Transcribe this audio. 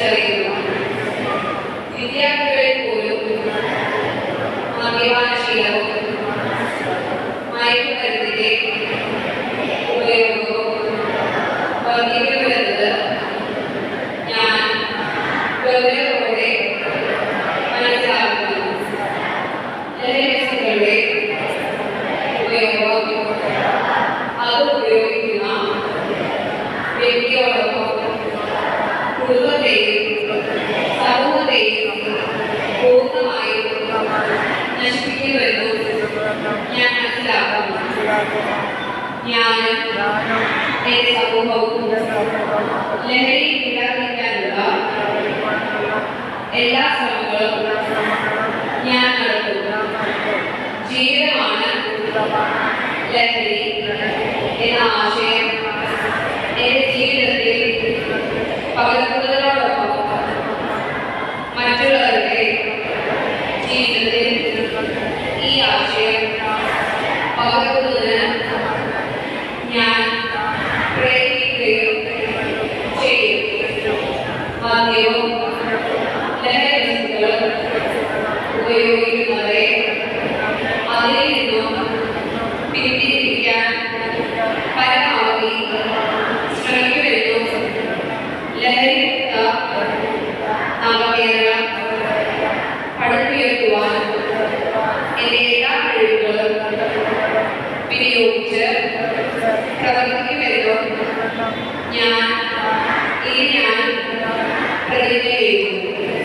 തിരിച്ചറിയുന്നു. വിദ്യാർത്ഥികളിൽ പോലും മദ്യപാനശീലവും മയക്കുമരുന്നിന്റെ ഉപയോഗവും വർദ്ധിക്കുന്നുവെന്നത് ഞാൻ ഗൗരവത്തോടെ മനസ്സിലാക്കുന്നു. ലഹരിവസ്തുക്കളുടെ ഉപയോഗം അത് ഉപയോഗിക്കുന്ന വ്യക്തിയോടൊപ്പം കുടുംബത്തെയും സമൂഹത്തെയും പൂർണ്ണമായും നശിപ്പിക്കുമെന്നും ഞാൻ മനസ്സിലാക്കുന്നു. ഞാനും എന്റെ സമൂഹവും ലഹരി ഇല്ലാതിരിക്കാനുള്ള എല്ലാ ശ്രമങ്ങളും ഞാൻ നടത്തും. ജീവിതമാണ് ലഹരി എന്ന ആശയം എന്റെ ജീവിതത്തിൽ പകർത്തുന്നതിനോടൊപ്പം മറ്റുള്ളവരുടെ ജീവിതത്തിൽ ഈ ആശയം പകർത്തുന്നതിന് ഞാൻ പ്രയത്നിക്കുകയും ചെയ്യും. മദ്യവും ലഹരി വസ്തുക്കളും ഉപയോഗിക്കുന്നവരെ അതിൽ നിന്നും പിന്തിരിപ്പിക്കാൻ പരമാവധി ശ്രമിക്കുമെന്നും ലഹരിമുക്ത നവകേരളം പടുത്തുയർത്തുവാൻ എന്റെ എല്ലാ കഴിവുകളും വിനിയോഗിച്ച് പ്രവർത്തിക്കുമെന്നും ഞാൻ പ്രതിജ്ഞ ചെയ്യുന്നു.